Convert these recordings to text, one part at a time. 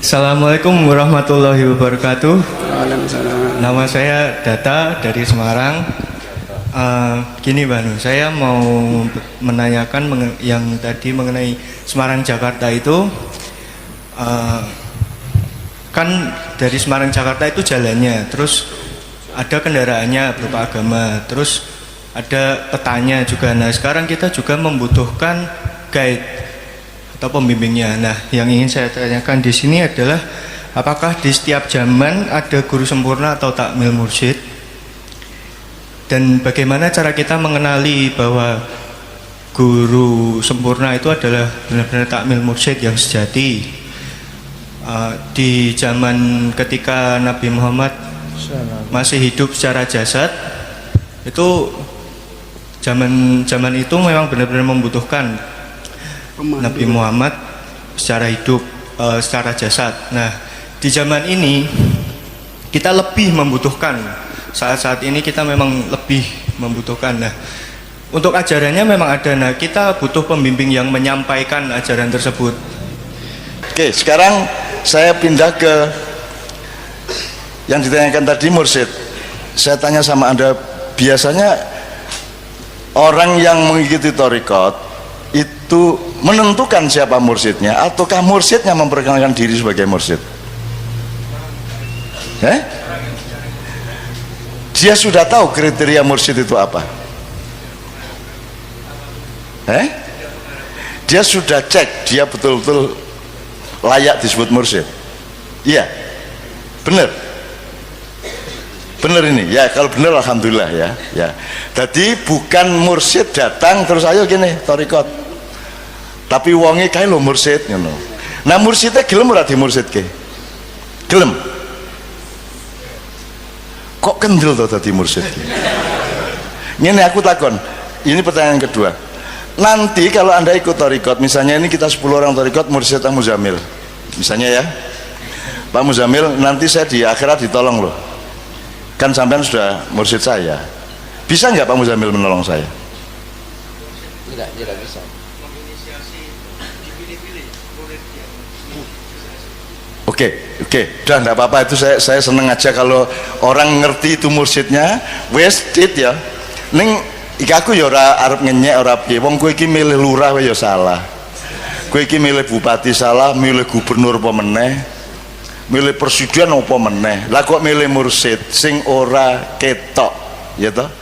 Assalamualaikum warahmatullahi wabarakatuh. Waalaikumsalam. Nama saya Data dari Semarang. Gini Banu, saya mau menanyakan yang tadi mengenai Semarang Jakarta itu. Kan dari Semarang Jakarta itu jalannya, terus ada kendaraannya berupa agama, terus ada petanya juga. Nah sekarang kita juga membutuhkan guide atau pembimbingnya. Nah, yang ingin saya tanyakan di sini adalah apakah di setiap zaman ada guru sempurna atau takmil mursyid? Dan bagaimana cara kita mengenali bahwa guru sempurna itu adalah benar-benar takmil mursyid yang sejati? Di zaman ketika Nabi Muhammad masih hidup secara jasad, itu zaman itu memang benar-benar membutuhkan Nabi Muhammad secara hidup, secara jasad. Nah, di zaman ini kita lebih membutuhkan. Saat-saat ini kita memang lebih membutuhkan. Nah, untuk ajarannya memang ada. Nah, kita butuh pembimbing yang menyampaikan ajaran tersebut. Oke, sekarang saya pindah ke yang ditanyakan tadi mursyid. Saya tanya sama Anda, biasanya orang yang mengikuti thariqat itu menentukan siapa mursyidnya ataukah mursyidnya memperkenalkan diri sebagai mursyid? Dia sudah tahu kriteria mursyid itu apa? Dia sudah cek dia betul-betul layak disebut mursyid? Iya, benar. Benar ini ya, kalau benar alhamdulillah ya. Jadi bukan mursyid datang terus ayo gini thariqat, tapi wonge kae lho mursyid ngono. Nah mursyidnya gelem ora di mursyidke? Gelem. Kok kendel to dadi mursyid? Ngene aku takon, ini pertanyaan kedua. Nanti kalau Anda ikut thariqat, misalnya ini kita 10 orang thariqat, mursyid Pak Muzamil misalnya ya, Pak Muzamil, nanti saya di akhirat ditolong loh, kan sampean sudah mursyid saya, bisa nggak Pak Muzamil menolong saya? Tidak bisa. Oke, udah enggak apa-apa, itu saya seneng aja kalau orang ngerti itu mursyidnya. Wes dit ya. Ning iki aku ya ora arep ngenyek ora piye. Wong kowe iki milih lurah ya salah. Kowe iki milih bupati salah, milih gubernur apa meneh, milih presiden apa meneh. Lah kok milih mursyid sing ora ketok, ya toh?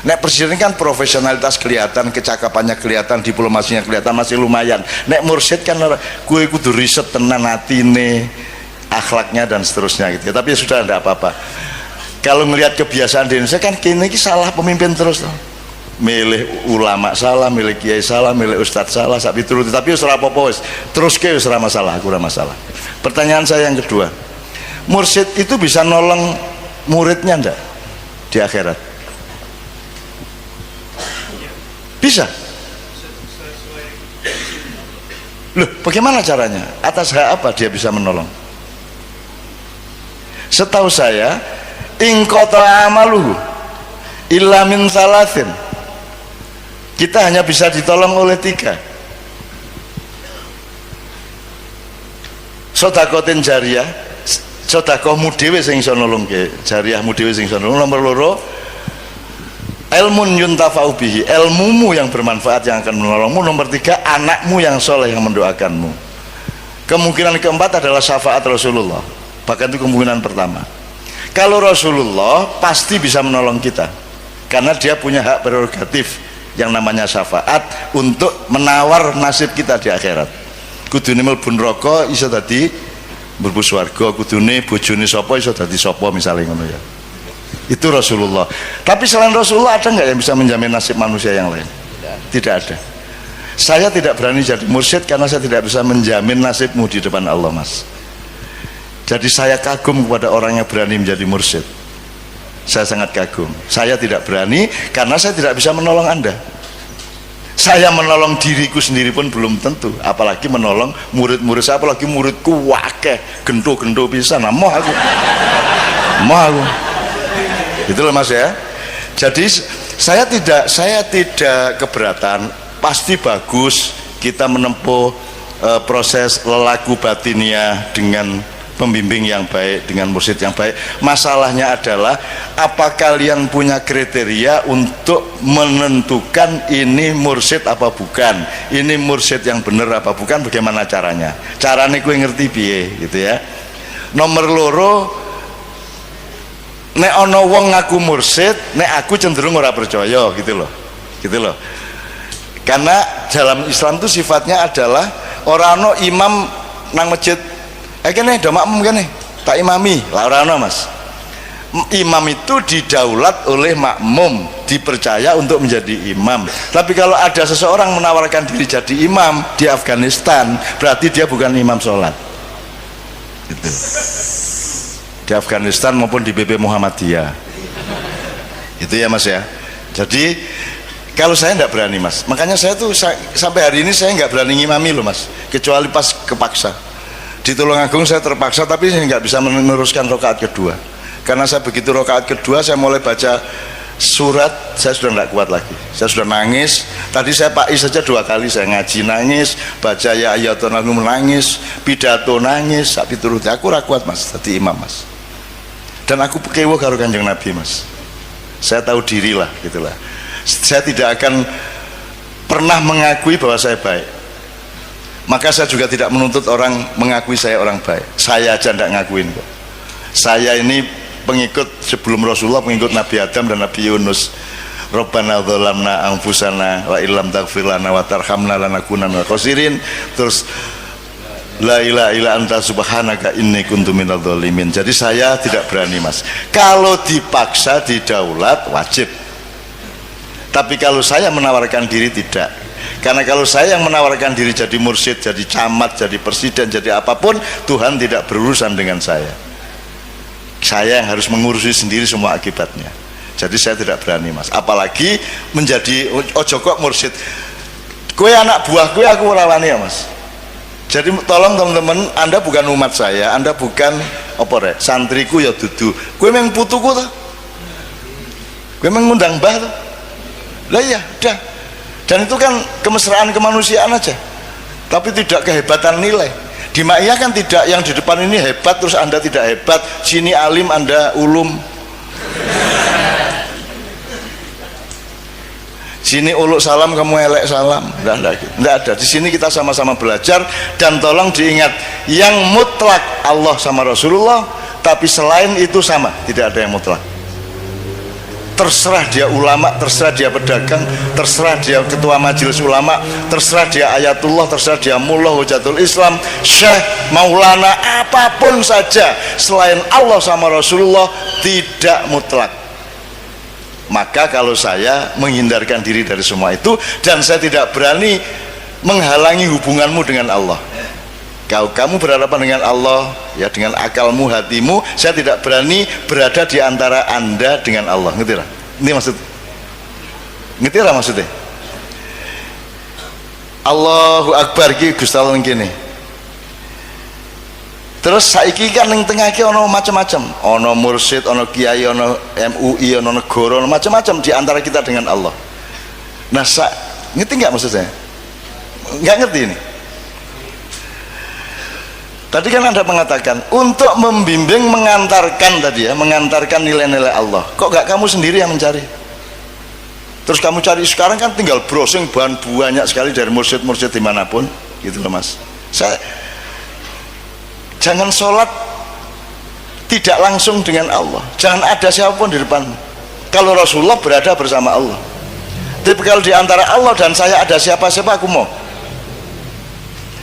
Nek presiden kan profesionalitas kelihatan, kecakapannya kelihatan, diplomasinya kelihatan, masih lumayan. Nek mursyid kan kowe kudu riset tenan atine, akhlaknya dan seterusnya gitu ya. Tapi ya sudah tidak apa-apa. Kalau melihat kebiasaan di Indonesia kan kini salah pemimpin terus toh. Milih ulama salah, milih kiai salah, milih ustadz salah, sapi turuti. Tapi ora apa-apa wis. Terus ke wis ora masalah, aku ora masalah. Pertanyaan saya yang kedua. Mursyid itu bisa nolong muridnya ndak di akhirat? Bisa. Loh, bagaimana caranya? Atas hak apa dia bisa menolong? Setahu saya, in qata amaluhu illa min salasin. Kita hanya bisa ditolong oleh 3. Sedekatin jariyah, sedekahmu dhewe sing iso nulungke, jariyahmu dhewe sing iso nulung. Nomor 2, ilmun yuntafa'u bihi, ilmumu yang bermanfaat yang akan menolongmu. Nomor 3, anakmu yang soleh yang mendoakanmu. Kemungkinan keempat adalah syafaat Rasulullah, bahkan itu kemungkinan pertama. Kalau Rasulullah pasti bisa menolong kita karena dia punya hak prerogatif yang namanya syafaat untuk menawar nasib kita di akhirat. Kudune mlebu neraka iso dadi mlebu swarga, kudune bojone sapa iso dadi sapa misalnya ngono ya. Itu Rasulullah. Tapi selain Rasulullah ada nggak yang bisa menjamin nasib manusia yang lain? Tidak ada. Saya tidak berani jadi mursyid karena saya tidak bisa menjamin nasibmu di depan Allah, Mas. Jadi saya kagum kepada orang yang berani menjadi mursyid. Saya sangat kagum. Saya tidak berani karena saya tidak bisa menolong Anda. Saya menolong diriku sendiri pun belum tentu, apalagi menolong murid-murid saya, apalagi muridku wakeh gento-gento pisan. Nah, mau aku itulah Mas ya. Jadi saya tidak keberatan, pasti bagus kita menempuh proses lelaku batinia dengan pembimbing yang baik, dengan mursyid yang baik. Masalahnya adalah apa kalian punya kriteria untuk menentukan ini mursyid apa bukan, ini mursyid yang benar apa bukan, bagaimana caranya? Caranya gue ngerti piye gitu ya. Nomor loro, nek ono wong ngaku mursyid, nek aku cenderung ora percaya gitu loh. Gitu loh. Karena dalam Islam itu sifatnya adalah ora ono imam nang masjid kene do makmum kene tak imami lah ora ono Mas. Imam itu didaulat oleh makmum, dipercaya untuk menjadi imam. Tapi kalau ada seseorang menawarkan diri jadi imam di Afghanistan, berarti dia bukan imam sholat gitu. Di Afghanistan maupun di BP Muhammadiyah itu ya Mas ya. Jadi kalau saya tidak berani Mas, makanya saya tuh sampai hari ini saya nggak berani ngimami loh Mas, kecuali pas kepaksa. Di Tulungagung saya terpaksa, tapi saya nggak bisa meneruskan rakaat kedua karena saya begitu rakaat kedua saya mulai baca surat, saya sudah nggak kuat lagi, saya sudah nangis. Tadi saya Pak saja 2 kali saya ngaji nangis, baca ya ayatun menangis, pidato nangis, tapi turut aku kuat Mas, tadi imam Mas. Dan aku kewo karo Kanjeng Nabi Mas, saya tahu diri lah gitulah. Saya tidak akan pernah mengakui bahwa saya baik, maka saya juga tidak menuntut orang mengakui saya orang baik. Saya aja tidak ngakuin kok. Saya ini pengikut sebelum Rasulullah, pengikut Nabi Adam dan Nabi Yunus. Rabbana dzalamna anfusana wa illam taghfir lana wa tarhamna lanakunanna khosirin. Terus la ilaha illa anta subhanaka inni kuntu minadz dzalimin. Jadi saya tidak berani Mas. Kalau dipaksa didaulat wajib. Tapi kalau saya menawarkan diri tidak. Karena kalau saya yang menawarkan diri jadi mursyid, jadi camat, jadi presiden, jadi apapun, Tuhan tidak berurusan dengan saya. Saya yang harus mengurusi sendiri semua akibatnya. Jadi saya tidak berani Mas. Apalagi menjadi ojo kok mursyid. Kue anak buah kue aku rawani ya Mas. Jadi tolong teman-teman, Anda bukan umat saya, Anda bukan apa rek, santriku ya dudu. Kue memang putuku tuh. Kue memang ngundang mbah tuh. Lah iya, udah. Dan itu kan kemesraan kemanusiaan aja, tapi tidak kehebatan nilai. Di Ma'iyah kan tidak, yang di depan ini hebat terus Anda tidak hebat, sini alim Anda ulum, sini uluk salam kamu elek salam. Tidak ada. Di sini kita sama-sama belajar. Dan tolong diingat, yang mutlak Allah sama Rasulullah, tapi selain itu sama, tidak ada yang mutlak. Terserah dia ulama, terserah dia pedagang, terserah dia ketua majelis ulama, terserah dia ayatullah, terserah dia mullah hujatul Islam, syekh, maulana, apapun saja selain Allah sama Rasulullah tidak mutlak. Maka kalau saya menghindarkan diri dari semua itu, dan saya tidak berani menghalangi hubunganmu dengan Allah. Kamu berhadapan dengan Allah ya dengan akalmu, hatimu. Saya tidak berani berada di antara Anda dengan Allah. Ngerti lah? Ini maksud. Ngerti lah maksudnya? Allahu Akbar ki Gusti Allah ngene. Terus saiki kan ning tengah iki ana macam-macam. Ana mursyid, ana kiai, ana MUI, ana negara, ana macam-macam di antara kita dengan Allah. Nah, ngerti enggak maksud saya? Enggak ngerti ini. Tadi kan Anda mengatakan untuk membimbing, mengantarkan tadi ya, mengantarkan nilai-nilai Allah. Kok gak kamu sendiri yang mencari? Terus kamu cari sekarang kan tinggal browsing banyak sekali dari mursyid-mursyid dimanapun, gitu loh Mas. Jangan sholat tidak langsung dengan Allah. Jangan ada siapapun di depanmu. Kalau Rasulullah berada bersama Allah. Tapi kalau di antara Allah dan saya ada siapa-siapa aku mau.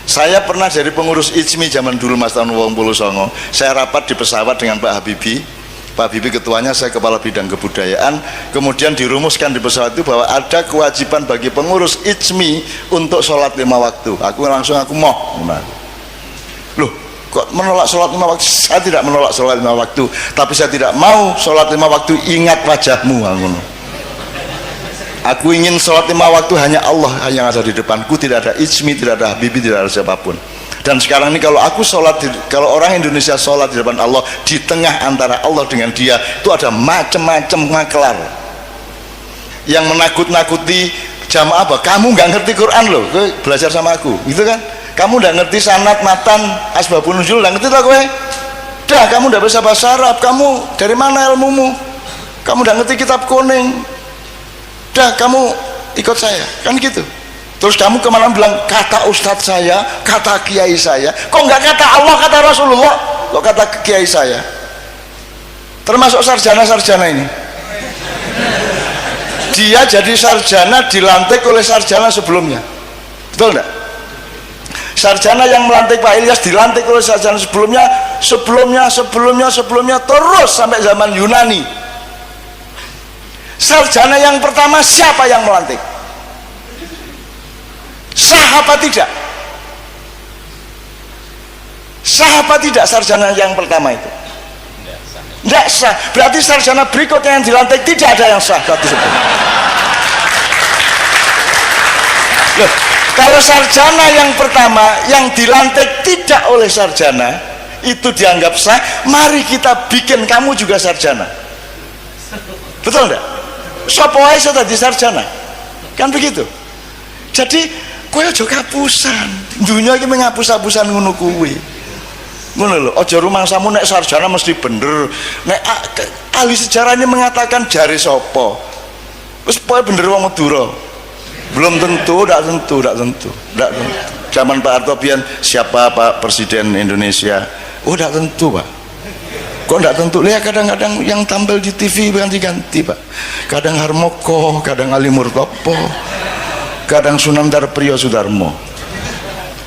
Saya pernah jadi pengurus IJMI zaman dulu Mas tahun 89. Saya rapat di pesawat dengan Pak Habibie. Pak Habibie ketuanya, saya kepala bidang kebudayaan. Kemudian dirumuskan di pesawat itu bahwa ada kewajiban bagi pengurus IJMI untuk sholat 5 waktu. Aku mau. Loh, kok menolak sholat 5 waktu? Saya tidak menolak sholat 5 waktu, tapi saya tidak mau sholat 5 waktu ingat wajahmu. Aku ingin sholat 5 waktu hanya Allah yang ada di depanku, tidak ada IJMI, tidak ada Habibie, tidak ada siapapun. Dan sekarang ini kalau aku sholat, kalau orang Indonesia sholat di depan Allah, di tengah antara Allah dengan dia, itu ada macam-macam maklar yang menakut-nakuti jamaah. Apa? Kamu nggak ngerti Quran loh, belajar sama aku, gitu kan? kamu udah ngerti sanad, matan, asbabun nuzul, udah ngerti tak kowe? Dah, kamu udah bisa bahasa Arab, kamu dari mana ilmumu? Kamu udah ngerti kitab kuning, dah kamu ikut saya, kan gitu. Terus kamu kemana bilang kata ustadz saya, kata kiai saya, kok nggak kata Allah, kata Rasulullah, kok kata kiai saya? Termasuk sarjana-sarjana ini, dia jadi sarjana dilantik oleh sarjana sebelumnya, betul enggak? Sarjana yang melantik Pak Ilyas dilantik oleh sarjana sebelumnya terus sampai zaman Yunani. Sarjana yang pertama siapa yang melantik? Sah apa tidak? Sah apa tidak sarjana yang pertama itu? Tidak sah. Berarti sarjana berikutnya yang dilantik tidak ada yang sah. Loh, kalau sarjana yang pertama yang dilantik tidak oleh sarjana itu dianggap sah, mari kita bikin kamu juga sarjana. Betul enggak? Sopo ae iso dadi sarjana. Kan begitu. Jadi kowe aja kapusan. Dunia iki menghapus-hapusan ngono kuwi. Ngono lho, aja rumangsamu nek sarjana mesti bener. Nek ahli sejarah ini mengatakan jari sapa. Wis pokoke bener wong Madura. Belum tentu, tidak tentu. Zaman Pak Harto pian siapa Pak Presiden Indonesia? Oh, tidak tentu, Pak. Kok tidak tentu? Lihat kadang-kadang yang tampil di TV ganti-ganti, Pak. Kadang Harmoko, kadang Ali Murtopo, kadang Sunan Darpriyo Sudarmo.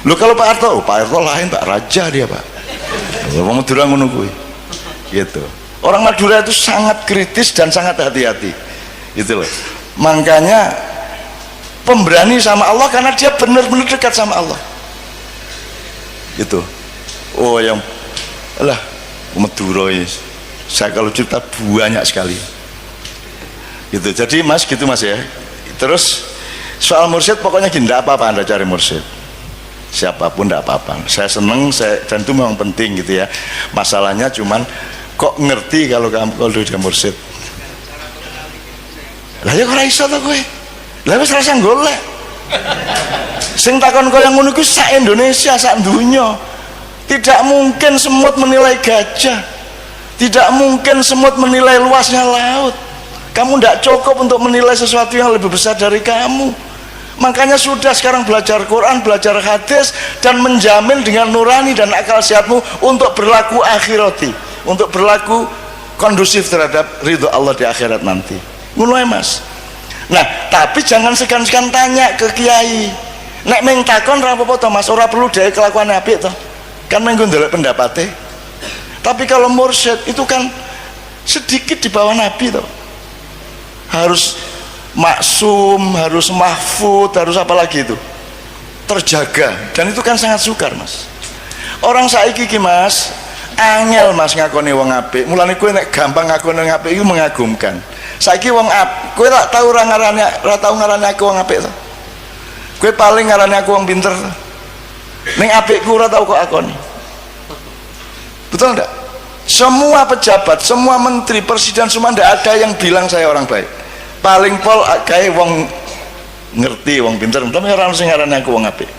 Loh kalau Pak Harto, Pak Harto lain, Pak Raja dia, Pak. Orang Madura ngono kuwi. Gitu. Orang Madura itu sangat kritis dan sangat hati-hati. Gitu loh. Makanya pemberani sama Allah karena dia benar-benar dekat sama Allah. Gitu. Oh yang lah Madura ini, saya kalau cerita banyak sekali. Gitu. Jadi Mas gitu Mas ya. Terus soal mursyid pokoknya gini, tidak apa-apa Anda cari mursyid. Siapapun tidak apa-apa. Saya seneng, dan itu memang penting gitu ya. Masalahnya cuman kok ngerti kalau kamu kalau dia mursyid. Lah ya ora iso to kowe. Lah wis rasa golek. Sing takon kaya ngono iku sak Indonesia, sak donya. Tidak mungkin semut menilai gajah. Tidak mungkin semut menilai luasnya laut. Kamu tidak cukup untuk menilai sesuatu yang lebih besar dari kamu. Makanya sudah sekarang belajar Quran, belajar hadis, dan menjamin dengan nurani dan akal sehatmu untuk berlaku akhirati, untuk berlaku kondusif terhadap ridho Allah di akhirat nanti. Ngono Mas. Nah, tapi jangan segan-segan tanya ke kiai. Nek meng takon ra apa-apa to Mas, ora perlu dhewe kelakuan apik to. Kan mengko ndelok pendapate. Tapi kalau mursyid itu kan sedikit di bawah Nabi to. Harus maksum, harus mahfud, harus apa lagi itu? Terjaga. Dan itu kan sangat sukar Mas. Orang saiki ki Mas, angel Mas ngakoni wong apik. Mulane kowe nek gampang ngakoni wong apik iku mengagumkan. Saiki wong kowe tak tahu ora tau ngarani aku wong apik to. Kowe paling ngarani aku wong pinter. Ning apikku ora tau kok akoni. Betul enggak? Semua pejabat, semua menteri, presiden semua ndak ada yang bilang saya orang baik. Paling pol kayak wong ngerti, wong pinter, tapi ora ono sing ngarani aku wong apik.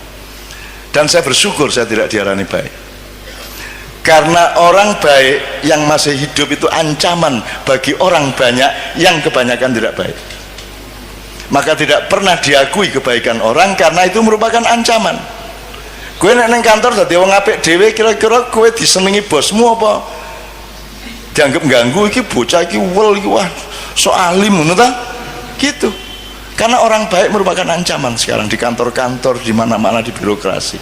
Dan saya bersyukur saya tidak diarani baik. Karena orang baik yang masih hidup itu ancaman bagi orang banyak yang kebanyakan tidak baik. Maka tidak pernah diakui kebaikan orang karena itu merupakan ancaman. Gue nek neng kantor dadi wong apik dhewe kira-kira gue disenengi bosmu apa? Dianggap ganggu iki bocah iki wel iki wah so alim ngono ta? Gitu. Karena orang baik merupakan ancaman sekarang di kantor-kantor, di mana-mana, di birokrasi.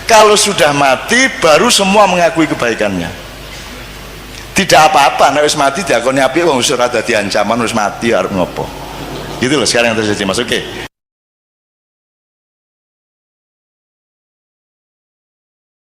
Kalau sudah mati baru semua mengakui kebaikannya. Tidak apa-apa nek wis mati diakoni apik wong wis ora dadi ancaman, wis mati arep ngopo. Gitu loh sekarang yang terjadi Mas. Oke.